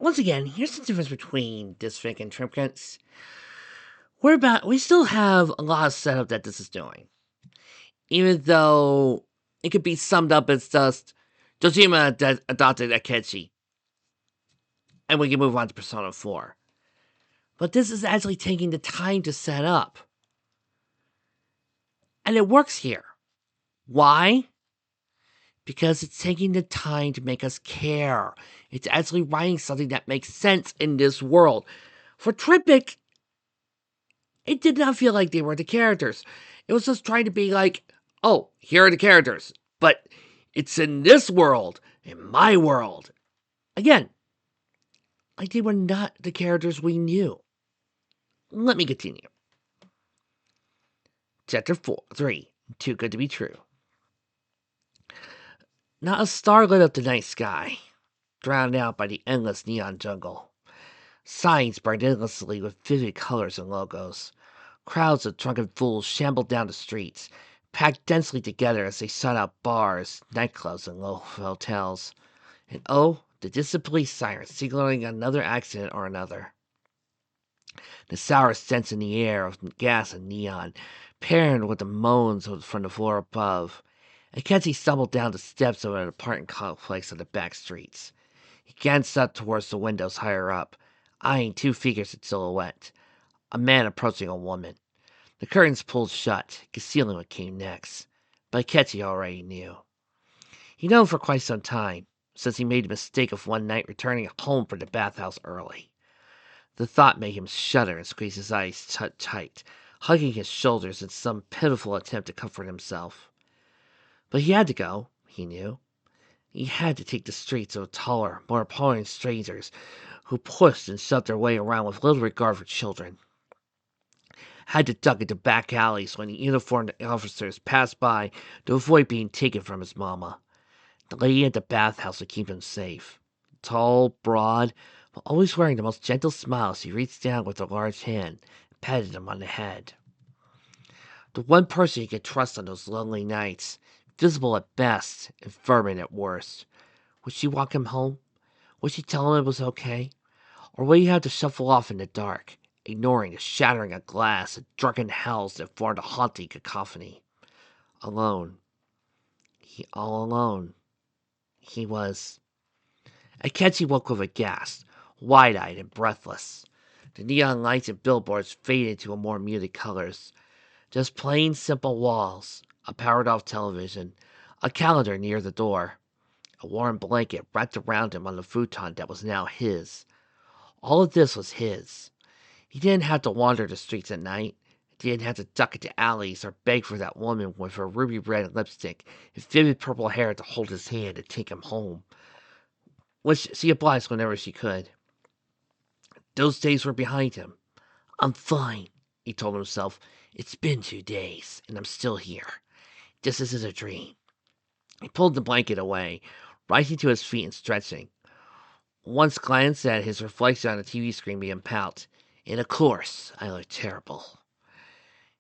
once again, here's the difference between this fic and Trimkins. We still have a lot of setup that this is doing. Even though it could be summed up as just Dojima adopted Akechi. And we can move on to Persona 4. But this is actually taking the time to set up. And it works here. Why? Because it's taking the time to make us care. It's actually writing something that makes sense in this world. For Trippic, it did not feel like they were the characters. It was just trying to be like, oh, here are the characters. But it's in this world, in my world. Again, like they were not the characters we knew. Let me continue. Chapter 3, Too Good to Be True. Not a star lit up the night sky, drowned out by the endless neon jungle. Signs burned endlessly with vivid colors and logos. Crowds of drunken fools shambled down the streets, packed densely together as they sought out bars, nightclubs, and low hotels. And oh, the distant police sirens signaling another accident or another. The sour scents in the air of gas and neon, paired with the moans from the floor above. Akechi stumbled down the steps of an apartment complex on the back streets. He glanced up towards the windows higher up, eyeing two figures in silhouette, a man approaching a woman. The curtains pulled shut, concealing what came next, but Akechi already knew. He'd known for quite some time, since he made the mistake of one night returning home from the bathhouse early. The thought made him shudder and squeeze his eyes tight, hugging his shoulders in some pitiful attempt to comfort himself. But he had to go, he knew. He had to take the streets of taller, more appalling strangers who pushed and shoved their way around with little regard for children. Had to duck into back alleys when the uniformed officers passed by to avoid being taken from his mama. The lady at the bathhouse would keep him safe. Tall, broad, but always wearing the most gentle smile, she reached down with her large hand and patted him on the head. The one person he could trust on those lonely nights, visible at best and vermin at worst. Would she walk him home? Would she tell him it was okay? Or would he have to shuffle off in the dark, ignoring the shattering of glass and drunken howls that formed a haunting cacophony? Alone. All alone. He was. Akechi woke with a gasp, wide-eyed and breathless. The neon lights and billboards faded to more muted colors. Just plain, simple walls, a powered-off television, a calendar near the door, a warm blanket wrapped around him on the futon that was now his. All of this was his. He didn't have to wander the streets at night. He didn't have to duck into alleys or beg for that woman with her ruby red lipstick and vivid purple hair to hold his hand and take him home, which she obliged whenever she could. Those days were behind him. I'm fine, he told himself. It's been 2 days, and I'm still here. This isn't a dream. He pulled the blanket away, rising to his feet and stretching. Once glanced at his reflection on the TV screen made him pout. And of course, I look terrible.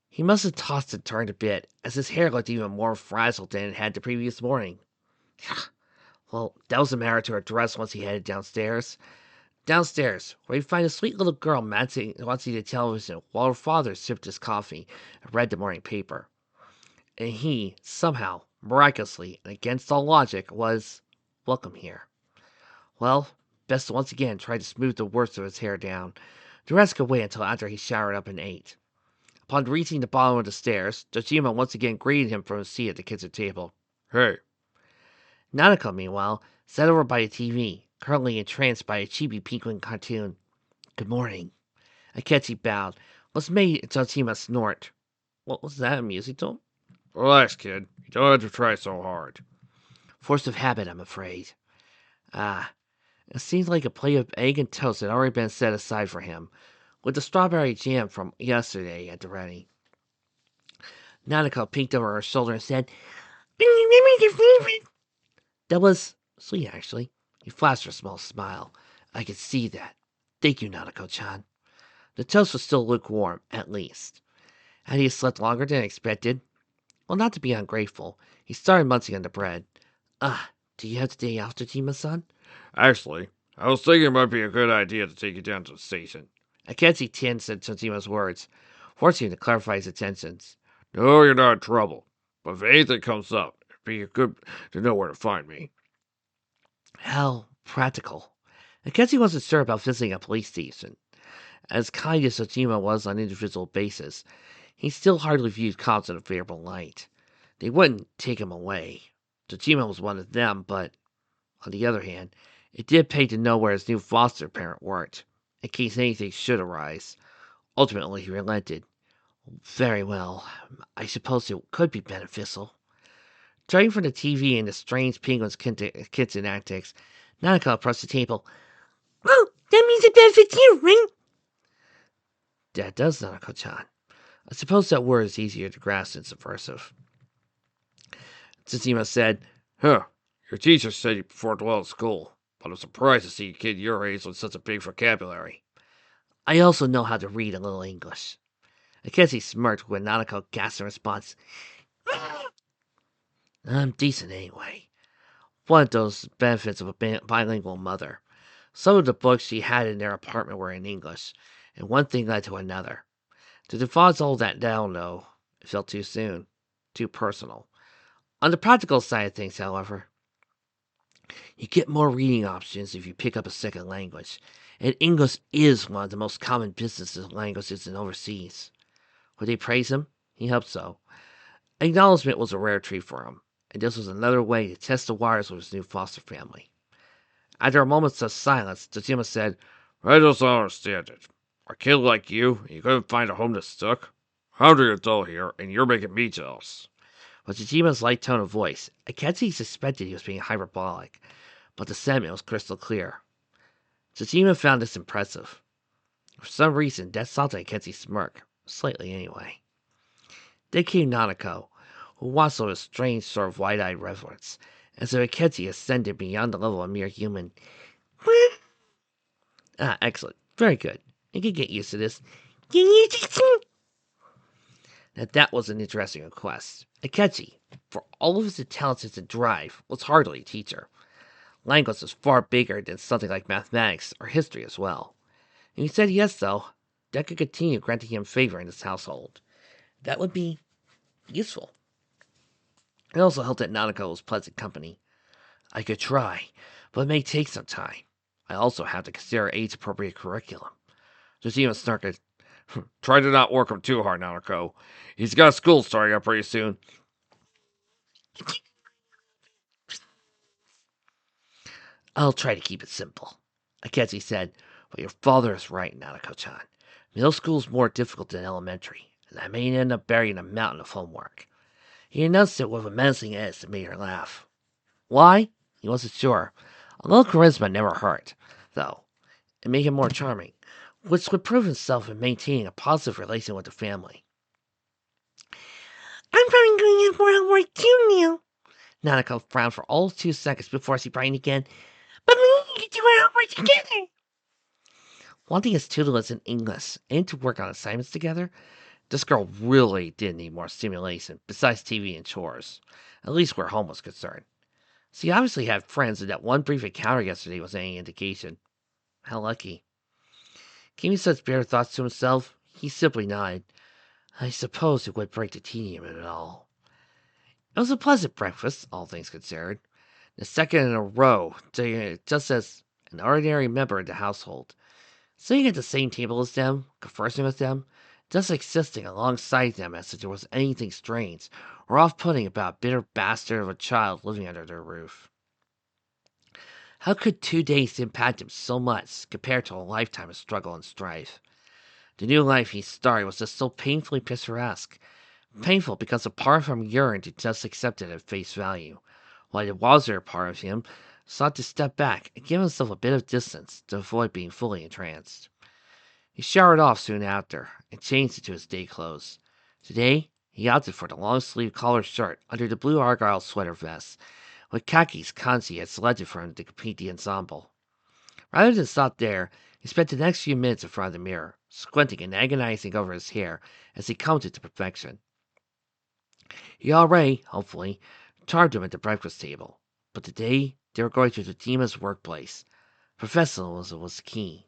He must have tossed and turned a bit, as his hair looked even more frazzled than it had the previous morning. Well, that was a matter to address once he headed downstairs. Downstairs, where he'd find a sweet little girl watching the television while her father sipped his coffee and read the morning paper. And he, somehow, miraculously, and against all logic, was welcome here. Well, best once again try to smooth the worst of his hair down. The rest could wait until after he showered up and ate. Upon reaching the bottom of the stairs, Dojima once again greeted him from his seat at the kitchen table. Hey. Nanako, meanwhile, sat over by the TV, currently entranced by a chibi penguin cartoon. Good morning. Akechi bowed, which made Dojima snort. What was that, a music tone? Relax, kid. You don't have to try so hard. Force of habit, I'm afraid. It seemed like a plate of egg and toast had already been set aside for him, with the strawberry jam from yesterday at the ready. Nanako peeked over her shoulder and said, That was sweet, actually. He flashed her a small smile. I could see that. Thank you, Nanako-chan. The toast was still lukewarm, at least. Had he slept longer than expected? Well, not to be ungrateful, he started munching on the bread. Do you have the day off, Dojima-san? Actually, I was thinking it might be a good idea to take you down to the station. Akechi Tien said Tsujima's words, forcing him to clarify his intentions. No, you're not in trouble. But if anything comes up, it'd be good to know where to find me. How practical. Akechi wasn't sure about visiting a police station. As kind as Tsujima was on an individual basis, he still hardly viewed cops in a favorable light. They wouldn't take him away. Tsujima was one of them, but on the other hand, it did pay to know where his new foster parent worked, in case anything should arise. Ultimately, he relented. Very well. I suppose it could be beneficial. Turning from the TV and the strange penguin's kitchen antics, Nanako approached the table. Oh, that means it benefits you, right? That does, Nanako-chan. I suppose that word is easier to grasp than subversive. Tsushima said, Huh. Your teacher said you performed well at school, but I'm surprised to see a kid your age with such a big vocabulary. I also know how to read a little English. Akechi smirked when Nanako gasped in response. I'm decent anyway. One of those benefits of a bilingual mother. Some of the books she had in their apartment were in English, and one thing led to another. To divulge all that down, though, it felt too soon, too personal. On the practical side of things, however, you get more reading options if you pick up a second language, and English is one of the most common business languages in overseas. Would they praise him? He hoped so. Acknowledgement was a rare treat for him, and this was another way to test the waters with his new foster family. After a moment of silence, Tsushima said, I just don't understand it. A kid like you couldn't find a home that stuck? I'm the adult here, and you're making me jealous. with Tsujima's light tone of voice, Akechi suspected he was being hyperbolic, but the sentiment was crystal clear. Tsushima found this impressive. For some reason, that softened Akechi's smirk, slightly anyway. Then came Nanako, who watched with a strange sort of wide-eyed reverence, as if Akechi ascended beyond the level of mere human. Ah, excellent. Very good. You can get used to this. Now that was an interesting request. Akechi, for all of his intelligence and drive, was hardly a teacher. Language was far bigger than something like mathematics or history as well. And he said yes, though. That could continue granting him favor in his household. That would be useful. It also helped that Nanako was pleasant company. I could try, but it may take some time. I also have to consider age-appropriate curriculum. Josima snarked. Try to not work him too hard, Nanako. He's got school starting up pretty soon. I'll try to keep it simple. Akechi said, but your father is right, Nanako-chan. Middle school's more difficult than elementary, and I may end up burying a mountain of homework. He announced it with a menacing edge that made her laugh. Why? He wasn't sure. A little charisma never hurt, though. It made him more charming, which would prove himself in maintaining a positive relation with the family. I'm probably going to have more homework too, Neil. Nanako frowned for all of 2 seconds before she brightened again. But we can do our homework together. Wanting his tutelage in English and to work on assignments together, this girl really did need more stimulation besides TV and chores, at least where home was concerned. She obviously had friends, and that one brief encounter yesterday was any indication. How lucky. Keeping such bitter thoughts to himself, he simply nodded. I suppose it would break the tedium of it all. It was a pleasant breakfast, all things considered. The second in a row, just as an ordinary member of the household. Sitting at the same table as them, conversing with them, just existing alongside them as if there was anything strange or off-putting about a bitter bastard of a child living under their roof. How could 2 days impact him so much compared to a lifetime of struggle and strife? The new life he started was just so painfully picturesque. Painful because a part of him yearned to just accept it at face value, while the wiser part of him sought to step back and give himself a bit of distance to avoid being fully entranced. He showered off soon after and changed into his day clothes. Today, he opted for the long-sleeved collared shirt under the blue argyle sweater vest, with khakis Kanji had selected for him to complete the ensemble. Rather than stop there, he spent the next few minutes in front of the mirror, squinting and agonizing over his hair as he combed it to perfection. He already, hopefully, charmed him at the breakfast table, but today they were going to Tajima's workplace. Professionalism was the key.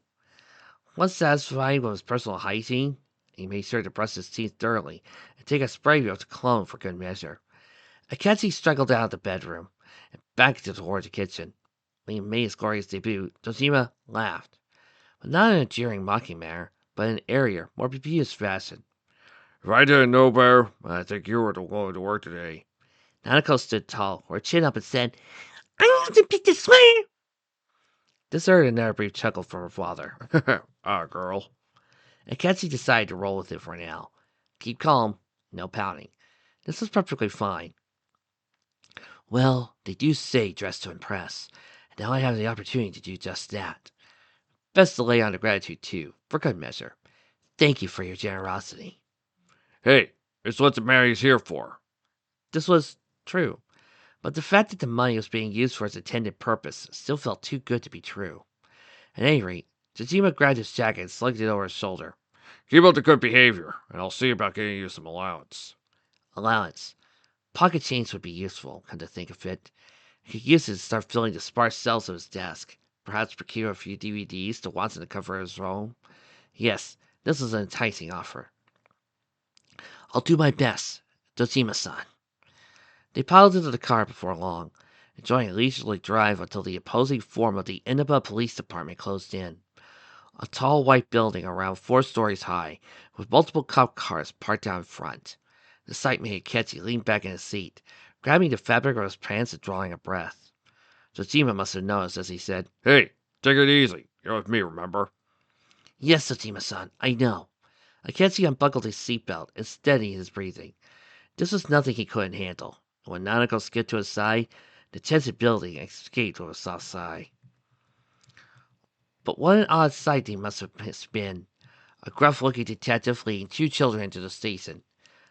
Once satisfied with his personal hygiene, he made sure to brush his teeth thoroughly and take a spray of cologne for good measure. Akechi struggled out of the bedroom and back toward the kitchen. When he made his glorious debut, Dojima laughed, but not in a jeering, mocking manner, but in an airier, more beauteous fashion. If I didn't know better, I think you were the one to work today. Nanako stood tall, her chin up, and said, "I have to pick the sweater." This earned another brief chuckle from her father. Girl. Akechi decided to roll with it for now. Keep calm, no pouting. This was perfectly fine. Well, they do say dress to impress, and now I have the opportunity to do just that. Best to lay on the gratitude, too, for good measure. Thank you for your generosity. Hey, it's what the money's here for. This was true, but the fact that the money was being used for its intended purpose still felt too good to be true. At any rate, Tajima grabbed his jacket and slugged it over his shoulder. Keep up the good behavior, and I'll see about getting you some allowance. Allowance. Pocket change would be useful, come to think of it. He could use it to start filling the sparse cells of his desk. Perhaps procure a few DVDs to watch in the comfort of his room. Yes, this was an enticing offer. I'll do my best, Dojima-san. They piled into the car before long, enjoying a leisurely drive until the opposing form of the Inaba Police Department closed in. A tall white building around 4 stories high, with multiple cop cars parked out in front. The sight made Akechi lean back in his seat, grabbing the fabric of his pants and drawing a breath. Dojima must have noticed as he said, Hey, take it easy. You're with me, remember? "Yes, Dojima-san, I know." Akechi unbuckled his seatbelt and steadied his breathing. This was nothing he couldn't handle. When Nanako skipped to his side, the tented building escaped with a soft sigh. But what an odd sight they must have been. A gruff-looking detective leading 2 children into the station.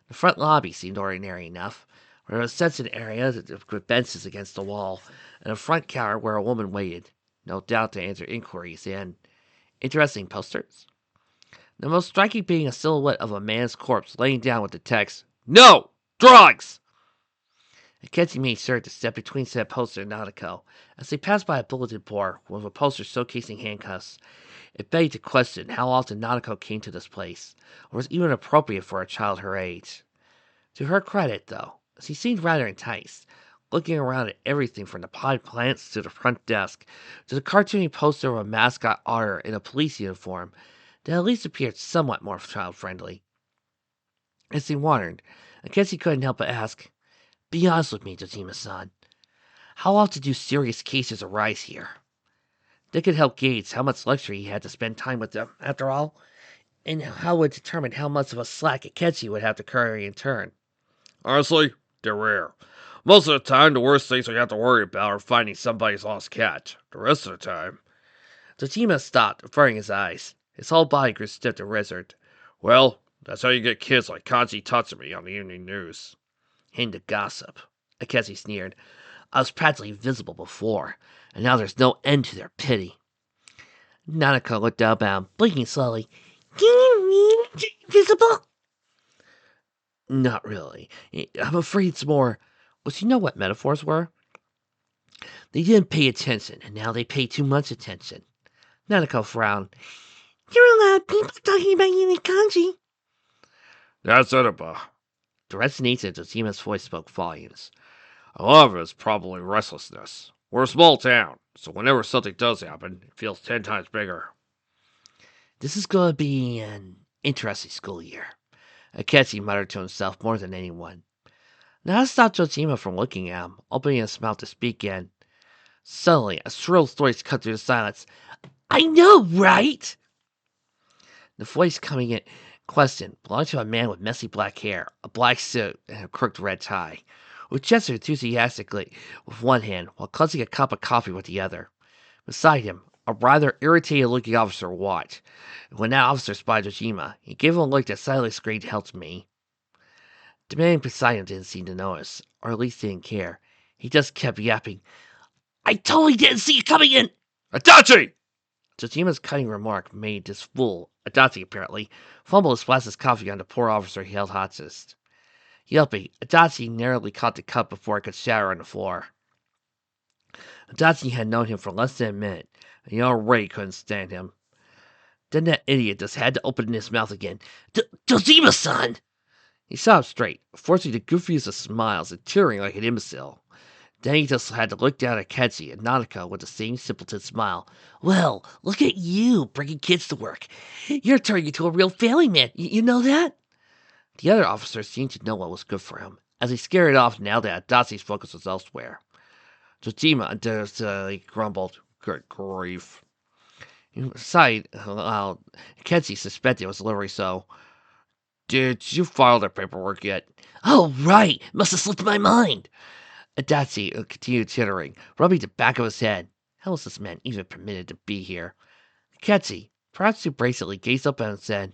The front lobby seemed ordinary enough. There was a seated area with benches against the wall, and a front counter where a woman waited, no doubt to answer inquiries and interesting posters. The most striking being a silhouette of a man's corpse laying down with the text, "No! Drugs!" Akechi made sure to step between said poster and Nanako. As they passed by a bulletin board with a poster showcasing handcuffs, it begged to question how often Nanako came to this place, or was even appropriate for a child her age. To her credit, though, she seemed rather enticed, looking around at everything from the potted plants to the front desk, to the cartoony poster of a mascot otter in a police uniform that at least appeared somewhat more child-friendly. As they wandered, Akechi couldn't help but ask, "Be honest with me, Dojima-san. How often do serious cases arise here?" They could help gauge how much luxury he had to spend time with them, after all, and how would determine how much of a slack Akechi would have to carry in turn. Honestly, they're rare. Most of the time, the worst things we have to worry about are finding somebody's lost cat. The rest of the time... Dojima stopped, averting his eyes. His whole body grew stiff and wizard. Well, that's how you get kids like Kanji Tatsumi on the evening news. "Hang the gossip," Akechi sneered. "I was practically invisible before, and now there's no end to their pity." Nanako looked up at him, blinking slowly. "Can you mean invisible?" "Not really. I'm afraid it's more... Well, you know what metaphors were? They didn't pay attention, and now they pay too much attention." Nanako frowned. "There are a lot of people talking about you in kanji." That's it, The resonance of Dojima's voice spoke volumes. A lot of it is probably restlessness. We're a small town, so whenever something does happen, it feels 10 times bigger. This is going to be an interesting school year, Akechi muttered to himself more than anyone. Now that stopped Dojima from looking at him, opening his mouth to speak again. Suddenly, a shrill voice cut through the silence. "I know, right?" The voice coming in question belonged to a man with messy black hair, a black suit, and a crooked red tie, who gestured enthusiastically with one hand while clutching a cup of coffee with the other. Beside him, a rather irritated-looking officer watched. When that officer spied Dojima, he gave him a look that silently screamed, "Help me." The man beside him didn't seem to notice, or at least didn't care. He just kept yapping, "I totally didn't see you coming in!" Itachi! Tsuchima's cutting remark made this fool, Adachi apparently, fumble to splash his coffee on the poor officer he held hostage. Yelping, Adachi narrowly caught the cup before it could shatter on the floor. Adachi had known him for less than a minute, and he already couldn't stand him. Then that idiot just had to open his mouth again. Dojima-san! He sat up straight, forcing the goofiest of smiles and tearing like an imbecile. Then he just had to look down at Ketchy and Nanako with the same simpleton smile. Well, look at you, bringing kids to work. You're turning into a real family man. You know that? The other officers seemed to know what was good for him, as he scurried off now that Adachi's focus was elsewhere. Jojima undecidedly grumbled, "Good grief." Inside, Ketchy suspected it was literally so. "Did you file the paperwork yet?" "Oh, right! Must have slipped my mind." Adachi continued tittering, rubbing the back of his head. How was this man even permitted to be here? Ketchy, perhaps too brazenly, gazed up and said,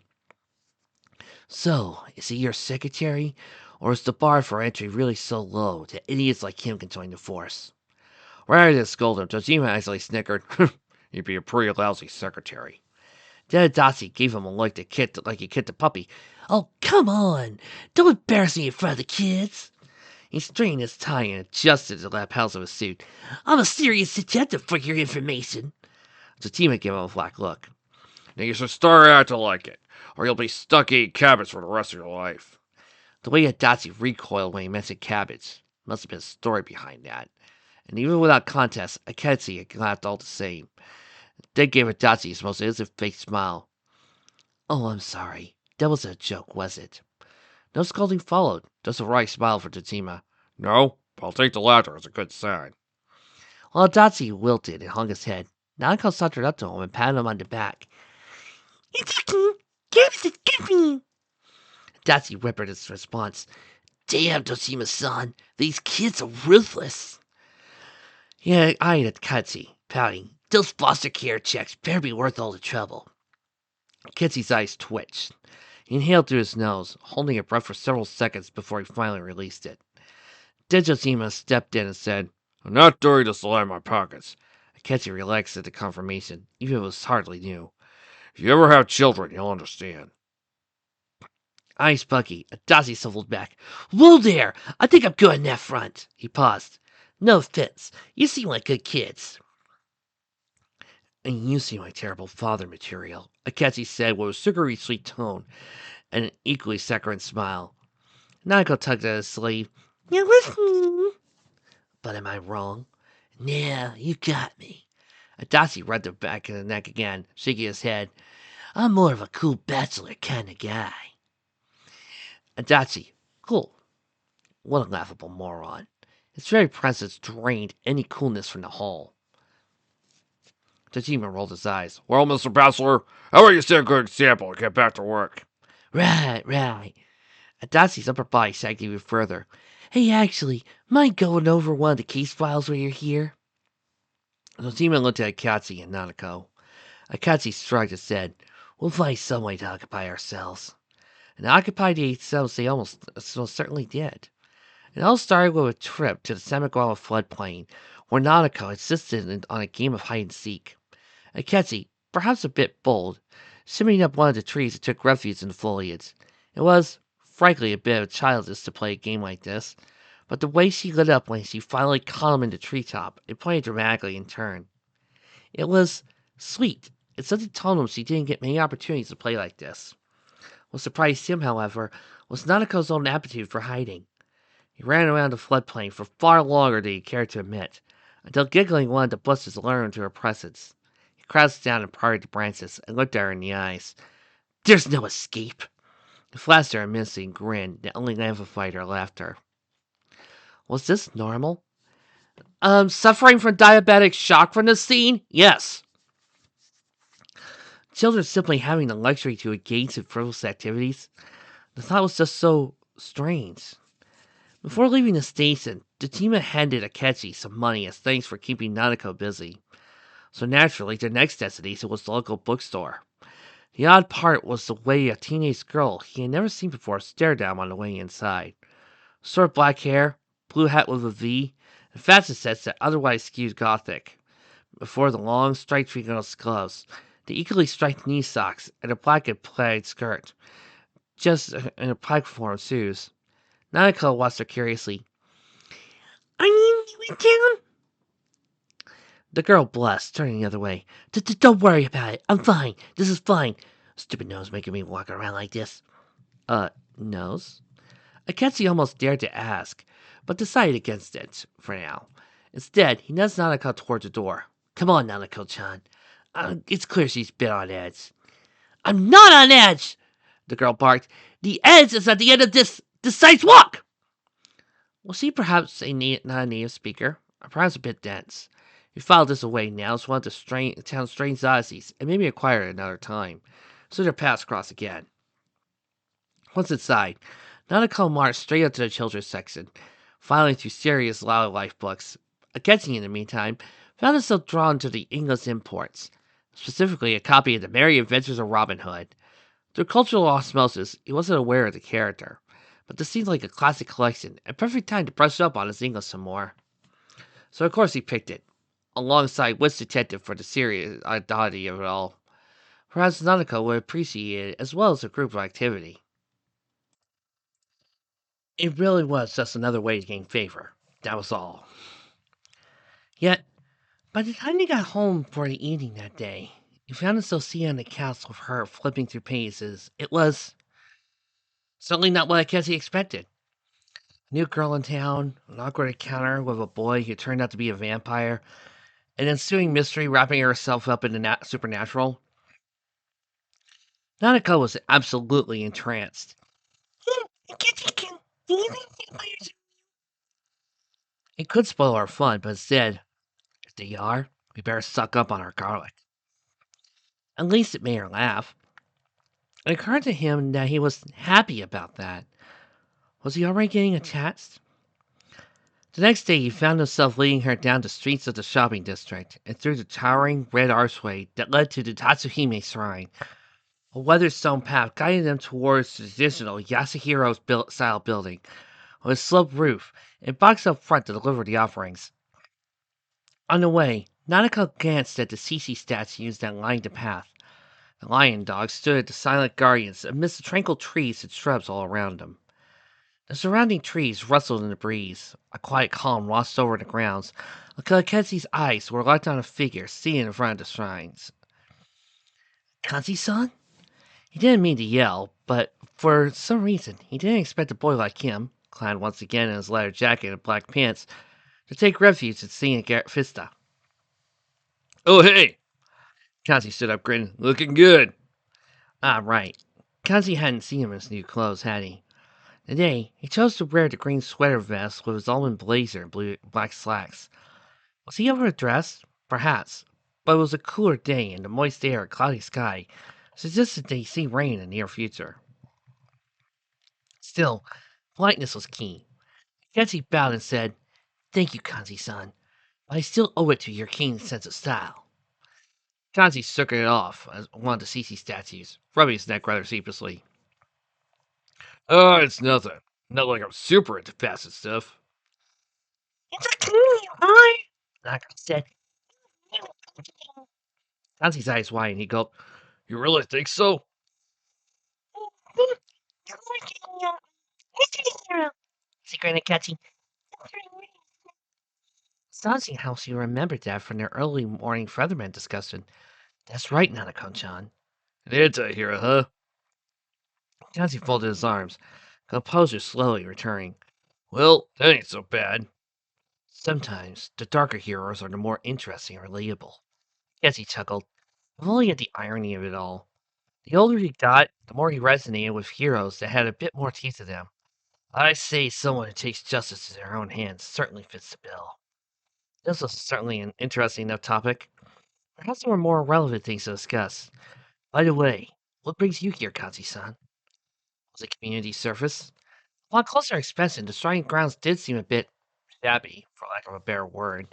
"So, is he your secretary? Or is the bar for entry really so low that idiots like him can join the force?" Rather than scold him, Jojima actually snickered. "He'd be a pretty lousy secretary." Then Adachi gave him a look that kicked like he kicked a puppy. "Oh, come on! Don't embarrass me in front of the kids!" He straightened his tie and adjusted the lapels of his suit. "I'm a serious detective, for your information." Jojima gave him a black look. Now you should start out to like it, or you'll be stuck eating cabbage for the rest of your life. The way Adachi recoiled when he mentioned cabbage must have been a story behind that. And even without contest, Akechi laughed all the same. Then gave Adachi his most innocent fake smile. "Oh, I'm sorry. That wasn't a joke, was it?" No scolding followed, just a wry smile for Jojima. No? I'll take the laughter as a good sign. While Adachi wilted and hung his head, Nanako sauntered up to him and patted him on the back. "It's okay. Cabbage is good for you." Adachi whimpered his response. "Damn, Toshima-san, these kids are ruthless." He eyed Akechi, pouting. "Those foster care checks better be worth all the trouble." Akechi's eyes twitched. He inhaled through his nose, holding it breath for several seconds before he finally released it. Then Jojima stepped in and said, I'm not doing this to line my pockets. Akechi relaxed at the confirmation, even if it was hardly new. If you ever have children, you'll understand. Eyes buggy, Adachi shuffled back. "Whoa there! I think I'm good on that front." He paused. "No offense. You seem like good kids." "And you seem like terrible father material," Akechi said with a sugary sweet tone and an equally saccharine smile. Nanako tugged at his sleeve. "You're listening." "But am I wrong?" "No, you got me." Adachi rubbed the back of the neck again, shaking his head. "I'm more of a cool bachelor kind of guy." Adachi, cool. What a laughable moron. His very presence drained any coolness from the hall. Tajima rolled his eyes. Well, Mr. Bachelor, how about you set a good example and get back to work? Right, right. Adachi's upper body sagged even further. "Hey, actually, mind going over one of the case files while you're here?" Tajima looked at Akatsuki and Nanako. Akatsuki shrugged and said, "We'll find some way to occupy ourselves." And occupy themselves they almost certainly did. It all started with a trip to the Semigawa floodplain, where Nanako insisted on a game of hide and seek. Akechi, perhaps a bit bold, shimmying up one of the trees that took refuge in the foliage. It was, frankly, a bit childish to play a game like this, but the way she lit up when she finally caught him in the treetop, it played dramatically in turn. It was sweet. It suddenly told him she didn't get many opportunities to play like this. What surprised him, however, was Nanako's own aptitude for hiding. He ran around the floodplain for far longer than he cared to admit, until giggling one of the bushes lured him to her presence. He crouched down and parted the branches and looked at her in the eyes. "There's no escape." He flashed her a menacing grin that only amplified her laughter. Was this normal? Suffering from diabetic shock from this scene? Yes. Children simply having the luxury to engage in frivolous activities? The thought was just so strange. Before leaving the station, Dojima handed Akechi some money as thanks for keeping Nanako busy. So naturally, their next destination was the local bookstore. The odd part was the way a teenage girl he had never seen before stared at him on the way inside. Short black hair, blue hat with a V, and fashion sets that otherwise skewed gothic. Before the long, striped fingerless gloves, the equally striped knee socks, and a black and plaid skirt, just in a platform shoes. Nanako watched her curiously. "Are you new in town?" The girl blushed, turning the other way. Don't worry about it. I'm fine. This is fine. Stupid nose making me walk around like this. Uh, Nose? Akechi almost dared to ask, but decided against it for now. Instead, he nudged Nanako toward the door. Come on, Nanako-chan. It's clear she's been on edge. I'm not on edge! The girl barked. The edge is at the end of this site's walk! Was she perhaps not a native speaker? Or perhaps a bit dense? He filed this away now as one of the town's strange oddities, and maybe acquire it another time. So their paths cross again. Once inside, Nanako marched straight up to the children's section, filing through serious loud life books. Akechi, in the meantime, found himself drawn to the English imports, specifically a copy of The Merry Adventures of Robin Hood. Through cultural osmosis, he wasn't aware of the character, but this seemed like a classic collection, a perfect time to brush up on his English some more. So of course he picked it, alongside Witch Detective for the serious oddity of it all. Perhaps Nanako would appreciate it as well as the group activity. It really was just another way to gain favor. That was all. Yet, by the time he got home for the evening that day, he found himself sitting on the couch with her flipping through pages. It was certainly not what Cassie expected. A new girl in town, an awkward encounter with a boy who turned out to be a vampire, an ensuing mystery wrapping herself up in the supernatural. Nanako was absolutely entranced. It could spoil our fun, but instead, if they are, we better suck up on our garlic. At least it made her laugh. It occurred to him that he was happy about that. Was he already getting attached? The next day, he found himself leading her down the streets of the shopping district and through the towering red archway that led to the Tatsuhime Shrine. A weathered stone path guided them towards the traditional Yasuhiro style building with a sloped roof and box up front to deliver the offerings. On the way, Nanako glanced at the CC statues that lined the path. The lion dogs stood as silent guardians amidst the tranquil trees and shrubs all around them. The surrounding trees rustled in the breeze. A quiet calm washed over the grounds, until Akechi's eyes were locked on a figure sitting in front of the shrines. Kanji-san? He didn't mean to yell, but for some reason he didn't expect a boy like him, clad once again in his leather jacket and black pants, to take refuge in seeing Vista. Oh, hey! Kanji stood up, grinning. Looking good. Ah, right. Kanji hadn't seen him in his new clothes, had he? Today, he chose to wear the green sweater vest with his almond blazer and black slacks. Was he overdressed? Perhaps. But it was a cooler day, and the moist air and cloudy sky suggested that he see rain in the near future. Still, politeness was key. Ketchy bowed and said, Thank you, Kanji-san, but I still owe it to your keen sense of style. Kanji shook it off as one of the CC statues, rubbing his neck rather sheepishly. Oh, it's nothing. Not like I'm super into fashion stuff. It's a community eye, Naka said. Kanji's eyes widened, and he gulped. You really think so? She grinned at Ketchy. Astonishing how she remembered that from their early morning Featherman discussion. That's right, Nanako-chan. An anti-hero, huh? Kanji folded his arms, composure slowly returning. Well, that ain't so bad. Sometimes the darker heroes are the more interesting and relatable. Kanji chuckled, only at the irony of it all. The older he got, the more he resonated with heroes that had a bit more teeth to them. I say someone who takes justice to their own hands certainly fits the bill. This was certainly an interesting enough topic. Perhaps there were more relevant things to discuss. By the way, what brings you here, Kanji-san? Was it community service? Upon closer inspection, the shrine grounds did seem a bit shabby, for lack of a better word.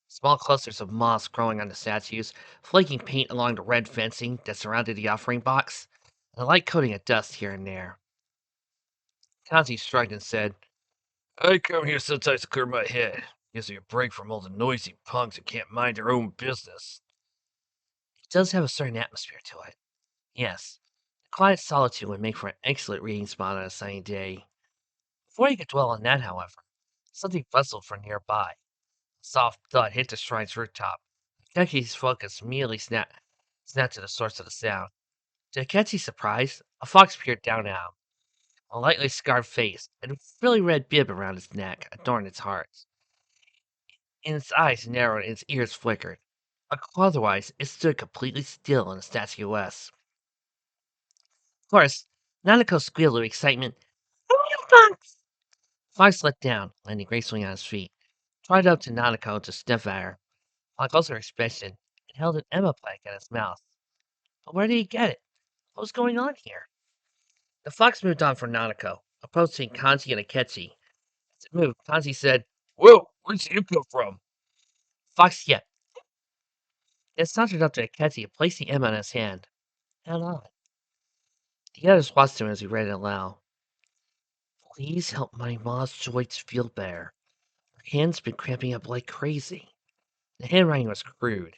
Small clusters of moss growing on the statues, flaking paint along the red fencing that surrounded the offering box, and a light coating of dust here and there. Kanji shrugged and said, I come here sometimes to clear my head. Gives me a break from all the noisy punks who can't mind their own business. It does have a certain atmosphere to it. Yes, the quiet solitude would make for an excellent reading spot on a sunny day. Before you could dwell on that, however, something bustled from nearby. A soft thud hit the shrine's rooftop. Take's focus immediately snapped to the source of the sound. To Akechi's surprise, a fox peered down at him, a lightly scarred face and a frilly red bib around its neck adorned its heart. And its eyes narrowed and its ears flickered. Otherwise, it stood completely still in a statuesque. Of course, Nanako squealed with excitement. "Oh, you fox!" Fox let down, landing gracefully on his feet, trotted up to Nanako to sniff at her. On closer inspection, it held an Emma plaque at its mouth. But where did he get it? What was going on here? The fox moved on from Nanako, approaching Kanji and Akechi. As it moved, Kanji said, Whoa, where'd you come from? "Fox yet." Then sauntered up to Akechi and placed the Emma in his hand. Held on. The others watched him as he read it aloud. "Please help my Ma's Joyce feel better. Her hand's been cramping up like crazy." The handwriting was crude,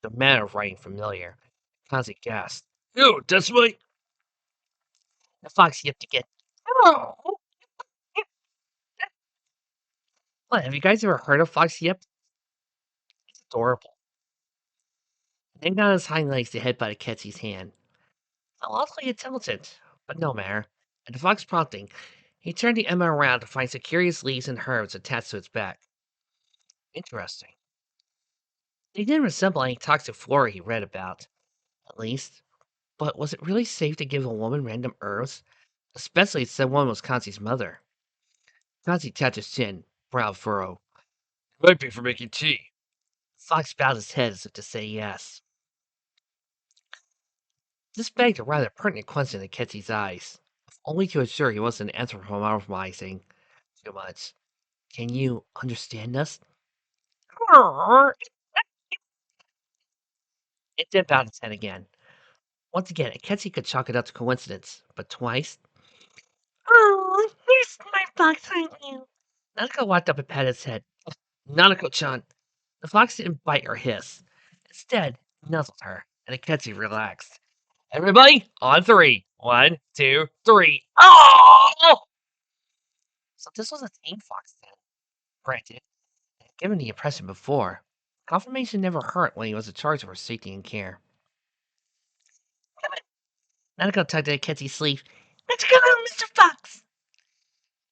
the manner of writing familiar. Kanzi gasped. Yo, that's my. The fox yipped again. "Oh!" What, have you guys ever heard of fox yip? It's adorable. Then got on his hind legs to headbutt Akechi's hand. Oddly intelligent, but no matter. At the fox prompting, he turned the Emma around to find some curious leaves and herbs attached to its back. Interesting. They didn't resemble any toxic flora he read about, at least. But was it really safe to give a woman random herbs? Especially since one was Kanzi's mother. Kanzi tapped his chin, brow furrowed. Might be for making tea. Fox bowed his head as if to say yes. This begged a rather pertinent question in Ketsy's eyes, if only to assure he wasn't anthropomorphizing too much. Can you understand us? It then bowed its head again. Once again, Ketsy could chalk it up to coincidence, but twice. "Oh, here's my fox, aren't you?" Nanako walked up and patted its head. "Nanako-chan." The fox didn't bite or hiss. Instead, nuzzled her, and Akechi relaxed. "Everybody, on three. 1, 2, 3. Oh!" So this was a tame fox then. Granted, I had given the impression before. Confirmation never hurt when he was in charge of her safety and care. "Come on." Nanako tugged at Akechi's sleeve. "Let's go home, Mr. Fox."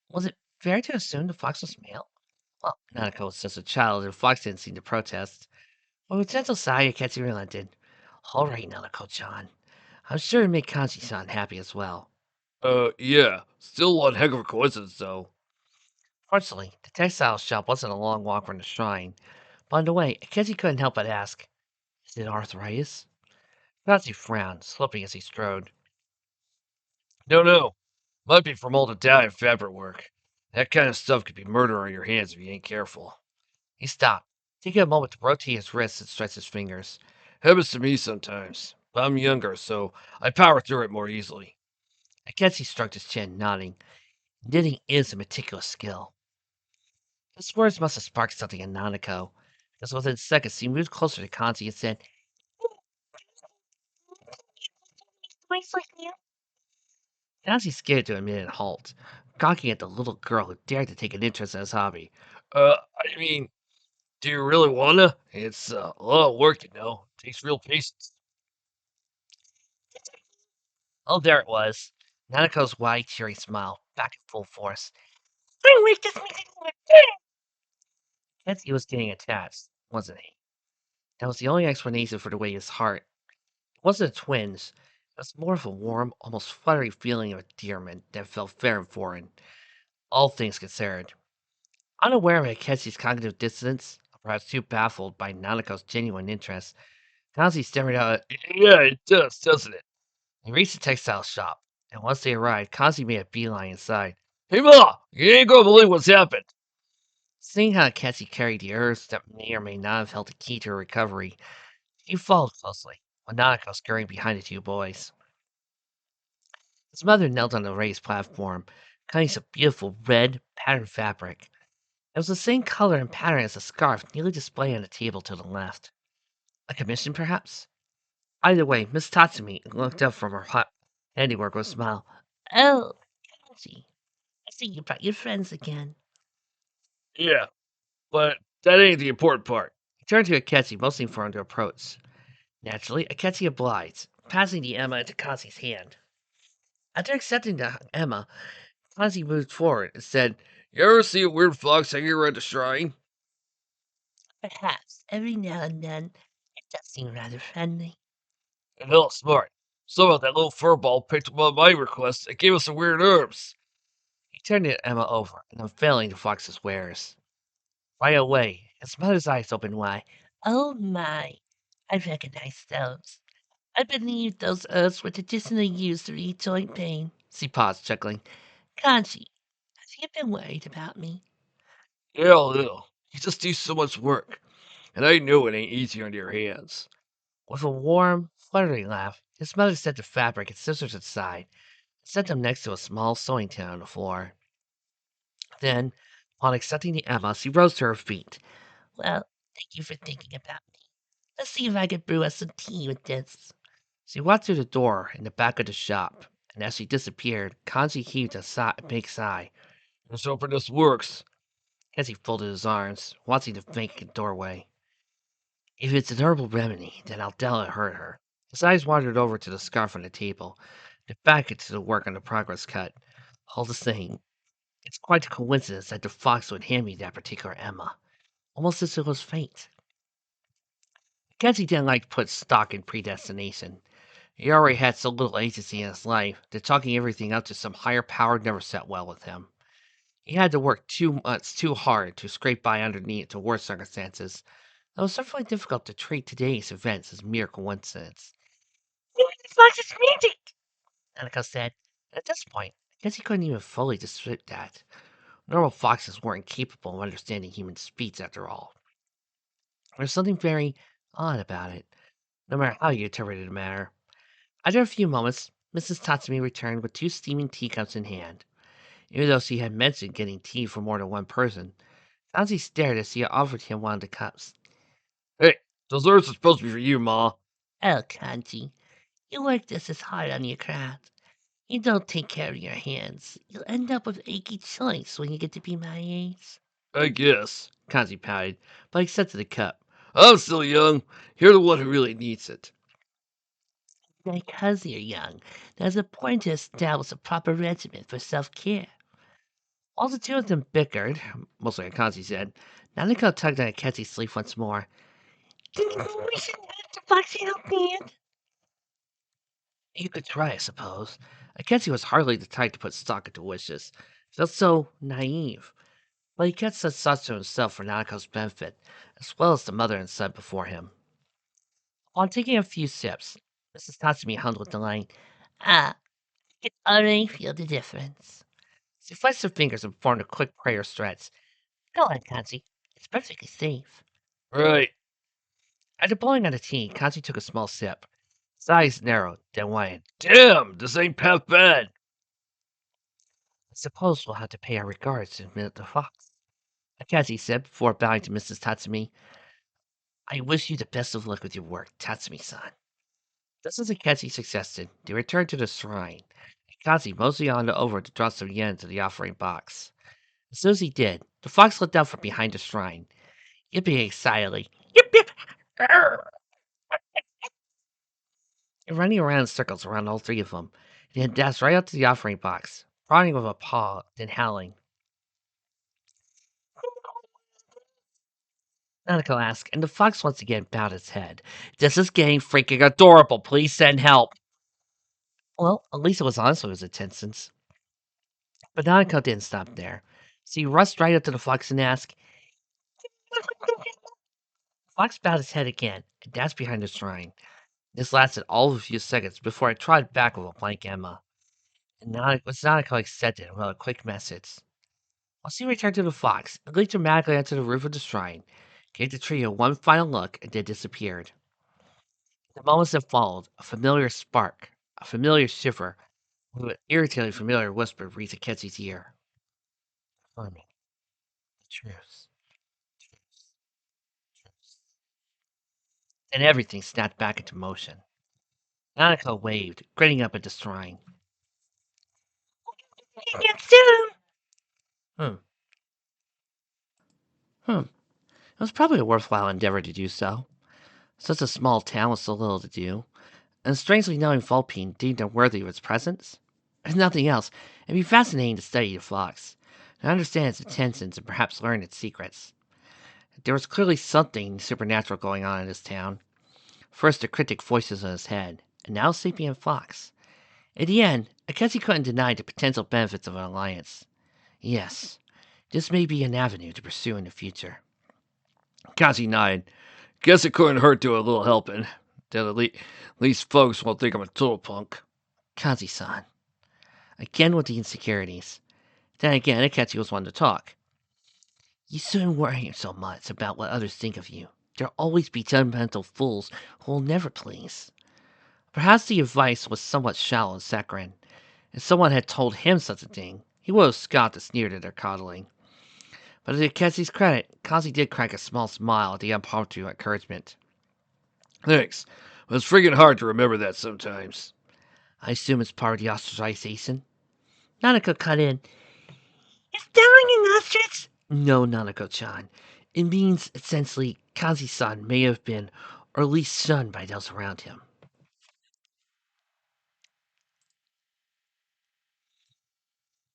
Was it fair to assume the fox was male? Well, Nanako was just a child, and Fox didn't seem to protest. With a gentle sigh, Akechi relented. "All right, Nanako-chan. I'm sure it made Kanji-san happy as well." Yeah. Still one heck of a coincidence, though. Fortunately, the textile shop wasn't a long walk from the shrine. But on the way, Akechi couldn't help but ask, "Is it arthritis?" Kanji frowned, slipping as he strode. No, no. Might be from all the dye fabric work. That kind of stuff could be murder on your hands if you ain't careful. He stopped, taking a moment to rotate his wrists and stretch his fingers. Happens to me sometimes, but I'm younger, so I power through it more easily. Akechi stroked his chin, nodding. Knitting is a meticulous skill. His words must have sparked something in Nanako, because within seconds he moved closer to Kanji and said, "Twice like you." Kanji scared to a minute halt, gawking at the little girl who dared to take an interest in his hobby. I mean, do you really wanna? It's a lot of work, you know. Takes real patience. Oh, there it was. Nanako's wide, cheery smile, back in full force. "I wish this meeting were good." Kanji was getting attached, wasn't he? That was the only explanation for the way his heart. It wasn't a twinge. It was more of a warm, almost fluttery feeling of endearment that felt fair and foreign, all things considered. Unaware of Akechi's cognitive dissonance, perhaps too baffled by Nanako's genuine interest, Kanji stammered out. Yeah, it does, doesn't it? They reached the textile shop, and once they arrived, Kanji made a beeline inside. Hey, Ma! You ain't gonna believe what's happened. Seeing how Akechi carried the herbs that may or may not have held the key to her recovery, he followed closely, with Nanako scurrying behind the two boys. His mother knelt on the raised platform, cutting some beautiful red, patterned fabric. It was the same color and pattern as the scarf neatly displayed on the table to the left. A commission, perhaps? Either way, Miss Tatsumi looked up from her hot handiwork with a smile. "Oh, Kanji, I see you brought your friends again." Yeah, but that ain't the important part. Turned to Akechi, motioning for him to approach. Naturally, Akechi obliged, passing the Emma into Kazi's hand. After accepting the Emma, Kazi moved forward and said, You ever see a weird fox hanging around the shrine? "Perhaps every now and then it does seem rather friendly." And hell, smart. Somehow that little furball picked up on my request and gave us some weird herbs. He turned the Emma over and unveiling the fox's wares. Right away, his mother's eyes opened wide. "Oh my, I recognize those. I believe those herbs were traditionally used to relieve joint pain." She paused, chuckling. "Kanji, have you been worried about me?" Yeah, a little. You just do so much work. And I know it ain't easy on your hands. With a warm, fluttering laugh, his mother set the fabric and scissors aside and set them next to a small sewing tin on the floor. Then, upon accepting the Emma, she rose to her feet. "Well, thank you for thinking about me. Let's see if I can brew us some tea with this." She walked through the door in the back of the shop, and as she disappeared, Kanji heaved a big sigh. Let's hope this works. As he folded his arms, watching the vacant doorway. "If it's an herbal remedy, then I'll doubt it hurt her." His eyes wandered over to the scarf on the table, then back into the work on the progress cut. All the same, it's quite a coincidence that the fox would hand me that particular Emma, almost as if it was fate. Kenzie didn't like to put stock in predestination. He already had so little agency in his life that chalking everything up to some higher power never sat well with him. He had to work 2 months too hard to scrape by underneath to worse circumstances. It was certainly difficult to treat today's events as mere coincidence. "The fox is magic," Annika said. At this point, I guess he couldn't even fully dispute that. Normal foxes weren't capable of understanding human speech after all. There's something very odd about it, no matter how you interpreted the matter. After a few moments, Mrs. Tatsumi returned with 2 steaming teacups in hand. Even though she had mentioned getting tea for more than one person, Kanzi stared as she offered him one of the cups. Hey, those herbs are supposed to be for you, Ma. "Oh, Kanji, you work just as hard on your craft. You don't take care of your hands. You'll end up with achy joints when you get to be my age." I guess. Kanzi pouted, but accepted the cup. I'm still young. You're the one who really needs it. "Because you're young, it's important to establish a proper regimen for self-care." While the two of them bickered, mostly like Kanzi said, Nanako tugged on Akechi's sleeve once more. "We shouldn't have to boxing out, man." "You could try, I suppose." Akechi was hardly the type to put stock into wishes. He felt so naive. But he kept such thoughts to himself for Nanako's benefit, as well as the mother and son before him. Upon taking a few sips, Mrs. Tatsumi hummed with delight. "Ah, I can already feel the difference." She flexed her fingers and formed a quick prayer stretch. "Go on, Kanzi. It's perfectly safe." Right. After blowing out the tea, Kanzi took a small sip. His eyes narrowed, then widened. Damn, this ain't half bad. "I suppose we'll have to pay our regards to the fox," Kanzi said before bowing to Mrs. Tatsumi. "I wish you the best of luck with your work, Tatsumi-san." Just as Akechi suggested, they returned to the shrine, and Kazi moseyed on over to drop some yen into the offering box. As soon as he did, the fox slipped out from behind the shrine, yipping excitedly, "Yip yip!" Arr! And running around in circles around all 3 of them, and then dashed right up to the offering box, prodding with a paw, then howling. Nanako asked, and the fox once again bowed its head. "This is getting freaking adorable. Please send help." Well, at least it was honest with his intentions. But Nanako didn't stop there. So he rushed right up to the fox and asked, Fox bowed his head again and dashed behind the shrine. This lasted all of a few seconds before it trotted back with a blank Emma. And Nanako accepted it with a quick message. While she returned to the fox, it leaped dramatically onto the roof of the shrine, gave the trio one final look, and then disappeared. The moments that followed, a familiar spark, a familiar shiver, with an irritatingly familiar whisper reached Akechi's ear. "Harmony, the truth, truth, truth." Then everything snapped back into motion. Nanako waved, grinning up at the shrine. "Again soon." Hmm. Hmm. It was probably a worthwhile endeavor to do so. Such a small town with so little to do, and strangely knowing Vulpine deemed him worthy of its presence. If nothing else, it'd be fascinating to study the fox, and understand its intentions and perhaps learn its secrets. There was clearly something supernatural going on in this town. First the cryptic voices in his head, and now Sapient Fox. In the end, I guess he couldn't deny the potential benefits of an alliance. Yes, this may be an avenue to pursue in the future. Kazi nodded. Guess it couldn't hurt to do a little helping. Then at least folks won't think I'm a total punk. Kazi-san. Again with the insecurities. Then again, Akechi was one to talk. You shouldn't worry so much about what others think of you. There'll always be judgmental fools who will never please. Perhaps the advice was somewhat shallow and saccharine. If someone had told him such a thing, he would have scoffed and sneered at their coddling. But to Akechi's credit, Kazi did crack a small smile at the impromptu encouragement. Thanks. But it's friggin' hard to remember that sometimes. I assume it's part of the ostracization. Nanako cut in. Is telling an ostrich? No, Nanako-chan. It means, essentially, Kazi-san may have been, or at least shunned by those around him.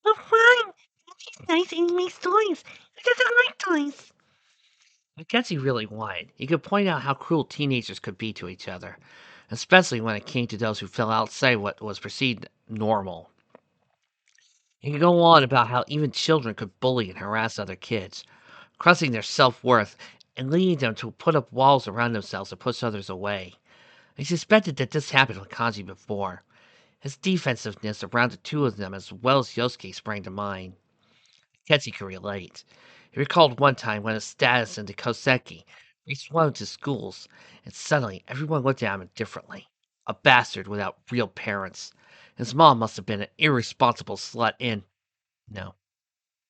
But fine. He's nice and he makes toys. He doesn't like toys. Akechi really whined. He could point out how cruel teenagers could be to each other, especially when it came to those who fell outside what was perceived normal. He could go on about how even children could bully and harass other kids, crushing their self-worth and leading them to put up walls around themselves and push others away. He suspected that this happened with Kanji before. His defensiveness around the two of them as well as Yosuke sprang to mind. Ketsu could relate. He recalled one time when his status in the Koseki reached one of his schools, and suddenly everyone looked at him differently. A bastard without real parents. His mom must have been an irresponsible slut in... No,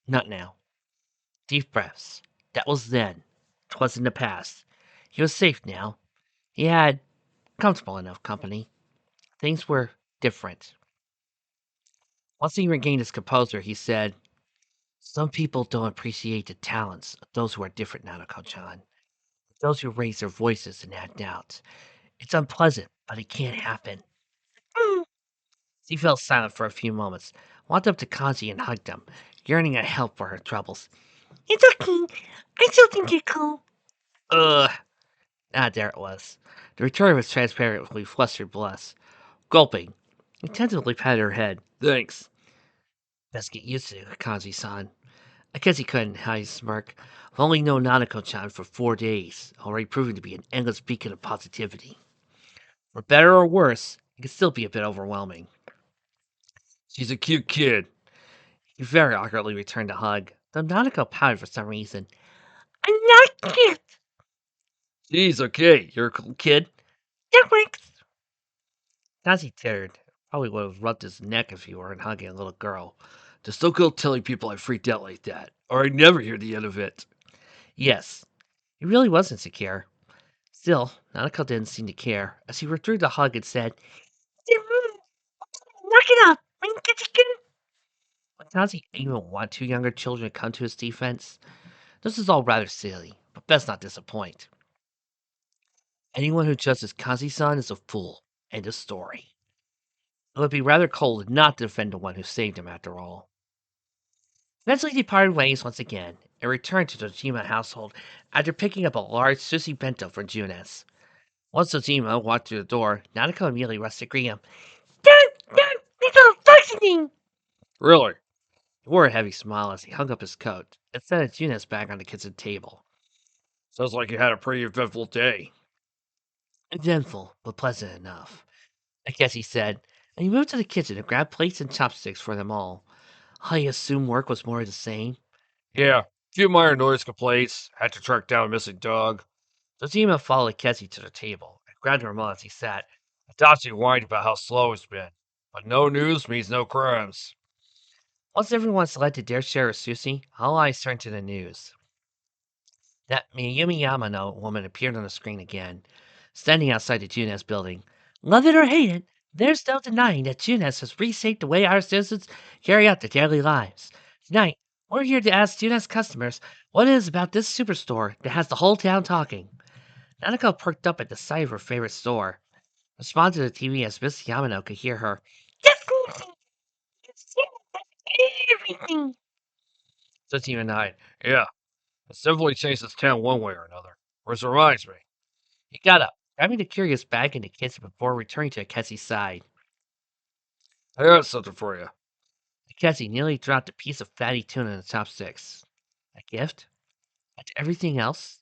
not now. Deep breaths. That was then. 'Twas in the past. He was safe now. He had comfortable enough company. Things were different. Once he regained his composure, he said, some people don't appreciate the talents of those who are different, Nanako-chan. Those who raise their voices and act out. It's unpleasant, but it can't happen. Mm. She fell silent for a few moments, walked up to Kanji and hugged him, yearning at help for her troubles. It's okay. I still think you're cool. Ugh. Ah, there it was. The return was transparently flustered blush. Gulping, he tentatively patted her head. Thanks. Best get used to it, Kanji-san. I guess he couldn't hide his smirk. I've only known Nanako-chan for 4 days, already proving to be an endless beacon of positivity. For better or worse, it can still be a bit overwhelming. She's a cute kid. He very awkwardly returned the hug, though Nanako pouted for some reason. I'm not cute! She's okay. You're a cool kid. That works! Kazi tittered. Probably would have rubbed his neck if he weren't hugging a little girl. Just don't go telling people I freaked out like that, or I'd never hear the end of it. Yes, he really was insecure. Still, Nanako didn't seem to care, as he withdrew the hug and said, knock it off! But does he even want two younger children to come to his defense? This is all rather silly, but best not disappoint. Anyone who judges Kazi-san is a fool. End of story. It would be rather cold not to defend the one who saved him after all. Eventually they parted ways once again, and returned to the Dojima household after picking up a large sushi bento for Junes. Once Dojima walked through the door, Nanako immediately rushed to greet him. Dad, it's all functioning! Really? He wore a heavy smile as he hung up his coat and set his Junes back on the kitchen table. Sounds like you had a pretty eventful day. Eventful, but pleasant enough, I guess he said, and he moved to the kitchen and grabbed plates and chopsticks for them all. I assume work was more of the same. Yeah, a few minor noise complaints. Had to track down a missing dog. Dojima followed Kessie to the table and grabbed her remote as he sat. I thought you whined about how slow it's been, but no news means no crimes. Once everyone selected their share of sushi, all eyes turned to the news. That Miyumi Yamano woman appeared on the screen again, standing outside the Junes building. Love it or hate it, there's no denying that Junes has reshaped the way our citizens carry out their daily lives. Tonight, We're here to ask students customers what it is about this superstore that has the whole town talking. Nanako perked up at the sight of her favorite store, responded to the TV as Miss Yamano could hear her. It's everything. Tsuchima nodded. Yeah, it's definitely changed this town one way or another. Which reminds me. He got up, grabbing the curious bag in the kitchen before returning to Akechi's side. I got something for you. Akechi nearly dropped a piece of fatty tuna in the chopsticks. A gift? After everything else?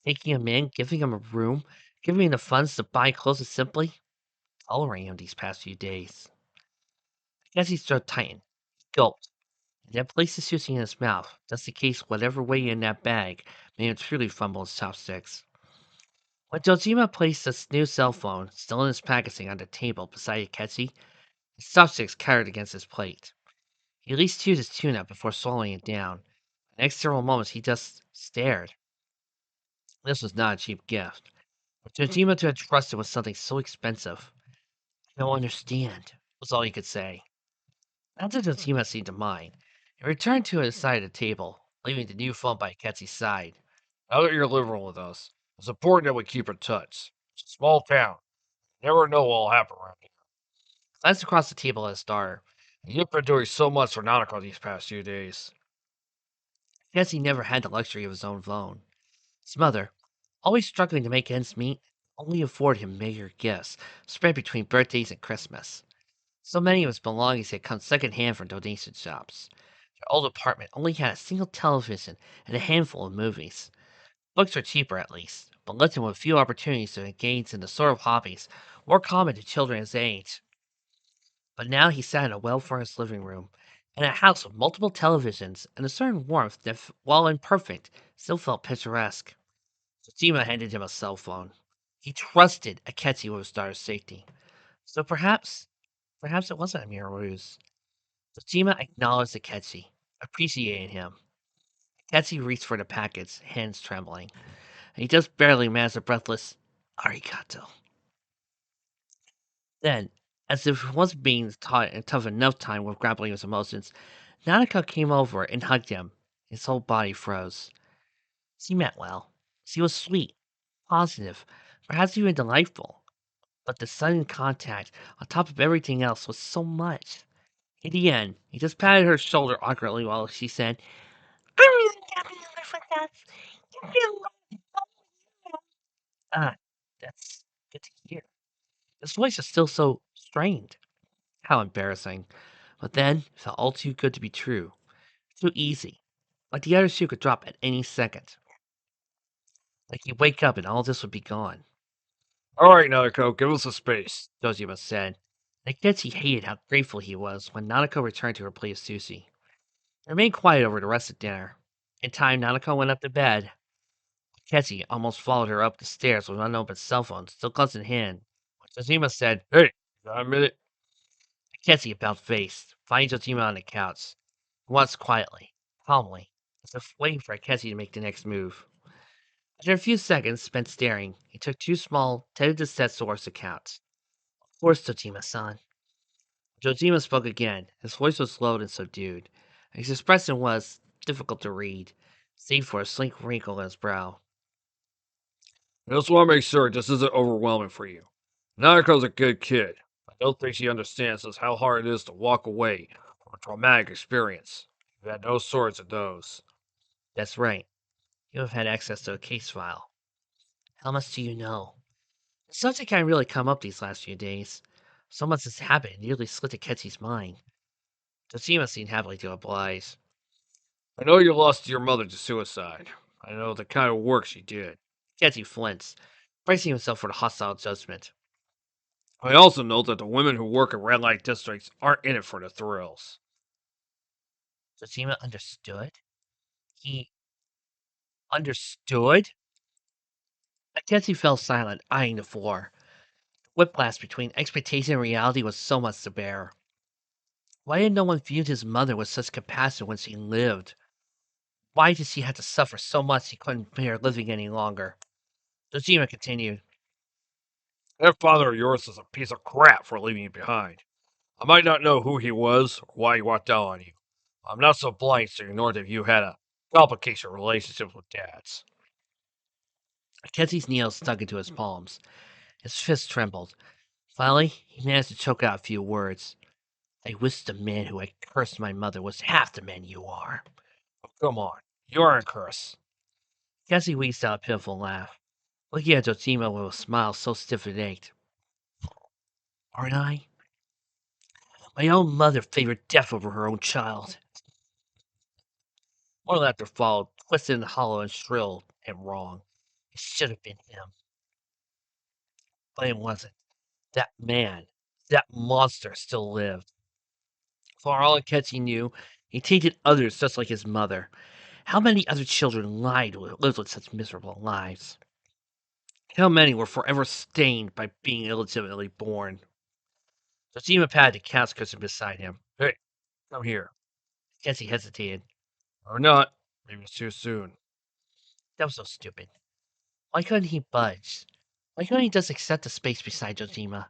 Taking him in, giving him a room, giving him the funds to buy clothes and simply tolerating him these past few days. Akechi's throat tightened. He gulped, and then placed the sushi in his mouth, just in case whatever weighed in that bag made him truly fumble his chopsticks. When Dojima placed his new cell phone, still in his packaging, on the table beside Akechi, his chopsticks clattered against his plate. He at least chewed his tuna before swallowing it down. The next several moments he just stared. This was not a cheap gift. For Dojima to have trusted with something so expensive. "I don't understand," was all he could say. Not that Dojima seemed to mind. He returned to his side of the table, leaving the new phone by Akechi's side. Now that you're living with us, it's important that we keep in touch. It's a small town. You never know what'll happen around here. He glanced across the table at his daughter. And you've been doing so much for Nanako these past few days. Akechi never had the luxury of his own phone. His mother, always struggling to make ends meet, only afforded him meager gifts spread between birthdays and Christmas. So many of his belongings had come second-hand from donation shops. Their old apartment only had a single television and a handful of movies. Books were cheaper, at least, but left him with few opportunities to engage in the sort of hobbies more common to children his age. But now he sat in a well-furnished living room, in a house with multiple televisions and a certain warmth that, while imperfect, still felt picturesque. Tsushima handed him a cell phone. He trusted Akechi with his daughter's safety. So perhaps it wasn't a mere ruse. Tsushima acknowledged Akechi, appreciating him. Akechi reached for the package, hands trembling, and he just barely managed a breathless arigato. Then, as if he wasn't being tough enough time with grappling his emotions, Nanako came over and hugged him. His whole body froze. She meant well. She was sweet, positive, perhaps even delightful. But the sudden contact, on top of everything else, was so much. In the end, he just patted her shoulder awkwardly while she said, "I'm really happy you live with us. You feel loved." Ah, that's good to hear. His voice is still so strained. How embarrassing. But then, it felt all too good to be true. Too easy. Like the other shoe could drop at any second. Like he'd wake up and all this would be gone. All right, Nanako, give us a space. Dojima said. And Akechi hated how grateful he was when Nanako returned to her plate of sushi. They remained quiet over the rest of dinner. In time, Nanako went up to bed. Akechi almost followed her up the stairs with an unopened cell phone still close in hand. When Dojima said, Hey, got a minute? Akechi about face, finding Dojima on the couch. Once quietly, calmly, as if waiting for Akechi to make the next move. After a few seconds spent staring, he took two small, tentative steps towards the couch. Of course, Dojima-san. Dojima spoke again. His voice was low and subdued. His expression was difficult to read, save for a slight wrinkle in his brow. I just want to make sure this isn't overwhelming for you. Nanako's a good kid. I don't think she understands just how hard it is to walk away from a traumatic experience. You've had no sorts of those. That's right. You have had access to a case file. How much do you know? The subject can't really come up these last few days. So much has happened, it nearly slipped Akechi's mind. Dojima seemed happily to oblige. I know you lost your mother to suicide. I know the kind of work she did. Akechi flinched, bracing himself for the hostile judgment. I also know that the women who work in red light districts aren't in it for the thrills. Dojima understood? He understood? Akechi fell silent, eyeing the floor. The whiplash between expectation and reality was so much to bear. Why had no one viewed his mother with such compassion when she lived? Why did she have to suffer so much he couldn't bear living any longer? Dojima continued. That father of yours is a piece of crap for leaving you behind. I might not know who he was or why he walked out on you, I'm not so blind to ignore that you had a complicated relationship with dads. Mackenzie's nails stuck into his palms. His fists trembled. Finally, he managed to choke out a few words. I wish the man who had cursed my mother was half the man you are. Oh, come on, you're a curse. Mackenzie wheezed out a pitiful laugh, looking at Jojima with a smile so stiff it ached. Aren't I? My own mother favored death over her own child. More laughter followed, twisted and hollow and shrill and wrong. It should have been him, but it wasn't. That man, that monster still lived. For all Akechi knew, he tainted others just like his mother. How many other children lived with such miserable lives? How many were forever stained by being illegitimately born? Jojima patted the couch cushion beside him. Hey, come here. Akechi hesitated. Or not. Maybe it's too soon. That was so stupid. Why couldn't he budge? Why couldn't he just accept the space beside Jojima?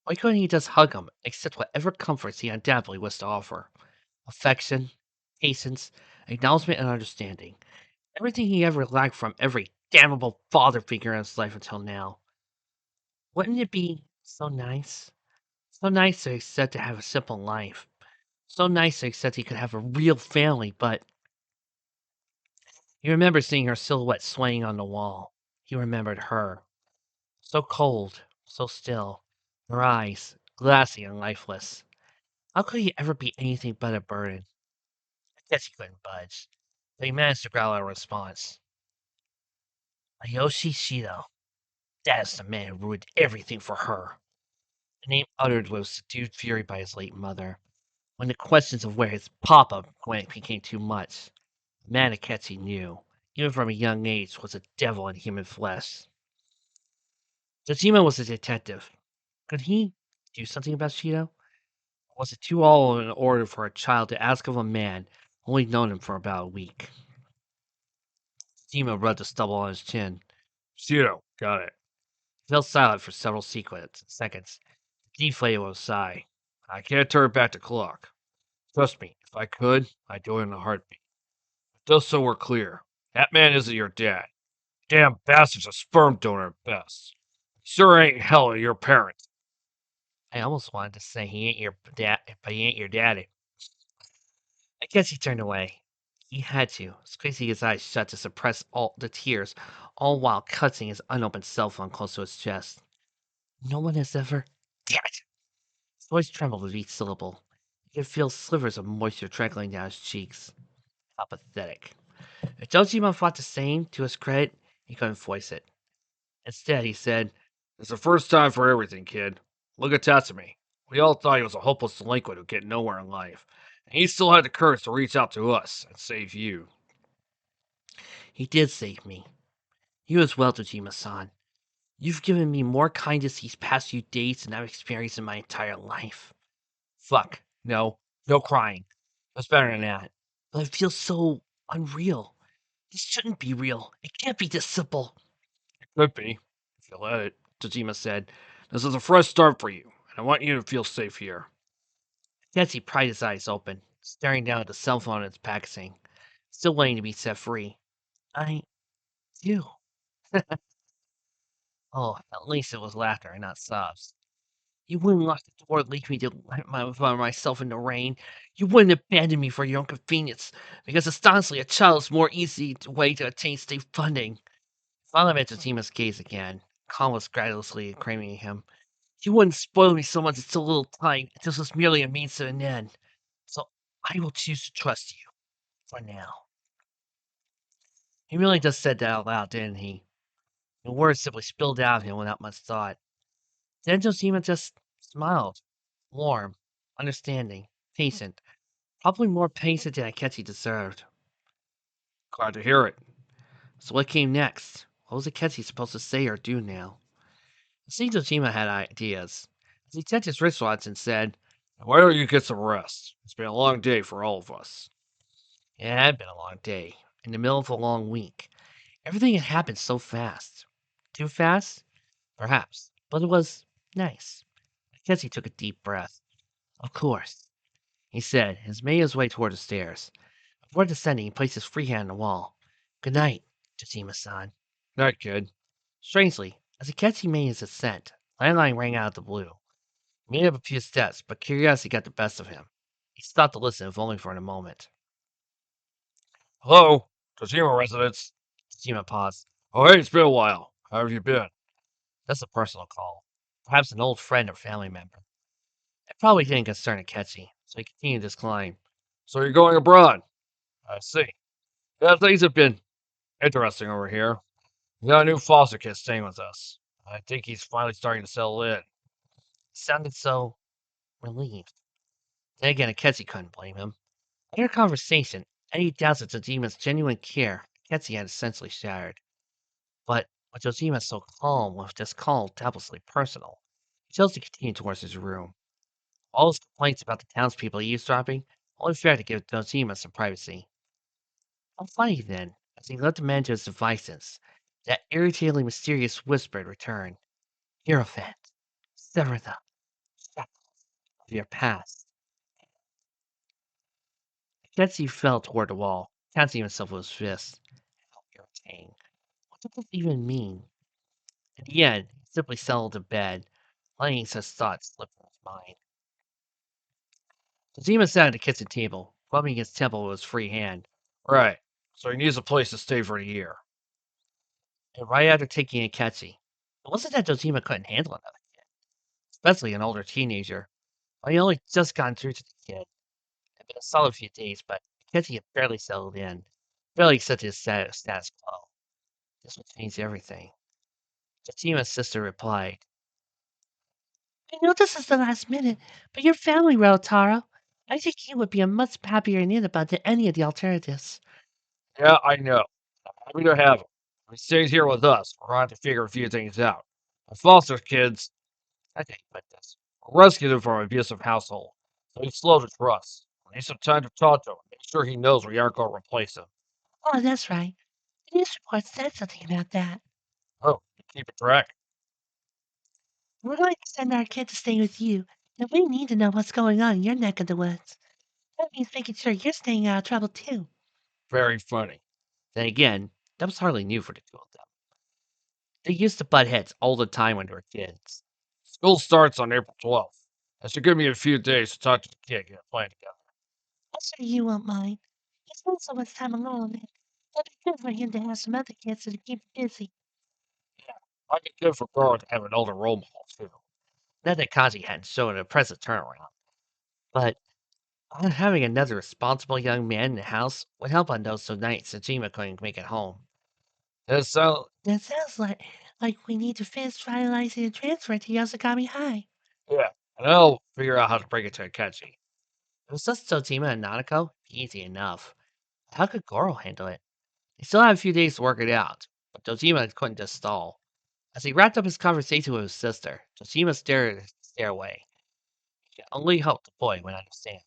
Why couldn't he just hug him, accept whatever comforts he undoubtedly was to offer? Affection, patience, acknowledgement, and understanding. Everything he ever lacked from every damnable father figure in his life until now. Wouldn't it be so nice? So nice to accept to have a simple life. So nice to accept he could have a real family, but he remembered seeing her silhouette swaying on the wall. He remembered her. So cold, so still, her eyes, glassy and lifeless. How could he ever be anything but a burden? I guess he couldn't budge, but he managed to growl out a response. Ayoshi Shido. That is the man who ruined everything for her. The name uttered with subdued fury by his late mother. When the questions of where his papa went became too much, Manicachi knew, even from a young age, was a devil in human flesh. Tajima was a detective. Could he do something about Shido? Or was it too all in order for a child to ask of a man only known him for about a week? Tajima rubbed the stubble on his chin. Zero. Got it. He fell silent for several seconds, deflated with a sigh. I can't turn back the clock. Trust me, if I could, I'd do it in a heartbeat. But just so we're clear, that man isn't your dad. Damn bastard's a sperm donor at best. Sure ain't hell your parent. I almost wanted to say he ain't your dad, but he ain't your daddy. I guess he turned away. He had to, squeezing his eyes shut to suppress all the tears, all while clutching his unopened cell phone close to his chest. No one has ever. Damn it! His voice trembled with each syllable. He could feel slivers of moisture trickling down his cheeks. How pathetic. If Dojima fought the same, to his credit, he couldn't voice it. Instead, he said, It's the first time for everything, kid. Look at Tatsumi. We all thought he was a hopeless delinquent who'd get nowhere in life. And he still had the courage to reach out to us and save you. he did save me. You as well, Dojima-san. You've given me more kindness these past few days than I've experienced in my entire life. Fuck. No. No crying. It's better than that. But it feels so unreal. This shouldn't be real. It can't be this simple. It could be, if you let it, Tajima said. This is a fresh start for you, and I want you to feel safe here. Nancy pried his eyes open, staring down at the cell phone in its packaging, still waiting to be set free. I do. Oh, at least it was laughter and not sobs. You wouldn't lock the door and leave me to by myself in the rain. You wouldn't abandon me for your own convenience, because astonishingly, a child is more easy way to attain state funding. Finally, met Jotima's gaze again, calm was gradually craving him. You wouldn't spoil me so much in so little time. This was merely a means to an end. So I will choose to trust you for now. He really just said that out loud, didn't he? The words simply spilled out of him without much thought. Then Josima just smiled, warm, understanding, patient, probably more patient than Akechi deserved. Glad to hear it. So what came next? What was Akechi supposed to say or do now? It seemed Josima had ideas. As he checked his wristwatch and said, Why don't you get some rest? It's been a long day for all of us. it had been a long day, in the middle of a long week. Everything had happened so fast. Too fast? Perhaps. But it was nice. Akechi took a deep breath. Of course. he said, as made his way toward the stairs. Before descending, he placed his free hand on the wall. Good night, Josima-san. Night, kid. Strangely, as Akechi made his ascent, landline rang out of the blue. He made up a few steps, but curiosity got the best of him. He stopped to listen, if only for a moment. Hello? Kojima residence. Josima paused. Oh, hey, it's been a while. How have you been? That's a personal call. Perhaps an old friend or family member. It probably didn't concern Akechi, so he continued his climb. So you're going abroad? I see. Yeah, things have been interesting over here. We got a new foster kid staying with us. I think he's finally starting to settle in. He sounded so relieved. Then again, Akechi couldn't blame him. In their conversation, any doubts of Jojima's genuine care, Akechi had essentially shattered. But with Jojima so calm, with this call doubtlessly personal, he chose to continue towards his room. All his complaints about the townspeople eavesdropping only failed to give Dojima some privacy. How funny then, as he let the man to his devices, that irritatingly mysterious whisper had returned. Hierophant, sever the shackles of your past. Betsy fell toward the wall, catching himself with his fist. How irritating. What does this even mean? In the end, he simply settled to bed, letting such thoughts slip from his mind. Dojima sat at the kitchen table, rubbing his temple with his free hand. Right. So he needs a place to stay for the year. And right after taking Akechi, it wasn't that Dojima couldn't handle another kid, especially an older teenager. Well, he only just gotten through to the kid. It had been a solid few days, but Akechi had barely settled in, barely accepted his status quo. This would change everything. Jojima's sister replied, I know this is the last minute, but your family wrote, Taro. I think you would be a much happier in about than any of the alternatives. Yeah, I know. Happy to have him. If he stays here with us, we're going to have to figure a few things out. The foster kids, I think about this. rescued him from an abusive household, so he's slow to trust. We need some time to talk to him, make sure he knows we aren't going to replace him. Oh, that's right. The news report said something about that. Oh, keep it track. We're going to send our kid to stay with you, and we need to know what's going on in your neck of the woods. That means making sure you're staying out of trouble, too. Very funny. Then again, that was hardly new for the two of them. They used to butt heads all the time when they were kids. School starts on April 12th. That should give me a few days to talk to the kid, get a plan together. I'm sure you won't mind. He spends so much time alone, and it'll be good for him to have some other kids to keep him busy. Yeah, might be good for Goro to have an older role model, too. Not that Kaji hadn't shown an impressive turnaround, but having another responsible young man in the house would help on those so nights Sajima couldn't make it home. So, That sounds like we need to finish finalizing the transfer to Yasukami High. yeah, and I'll figure out how to break it to Akechi. If it was just Sojima and Nanako, easy enough. How could Goro handle it? They still have a few days to work it out, but Dojima couldn't just stall. As he wrapped up his conversation with his sister, Dojima stared at the stairway. He could only hope the boy would understand.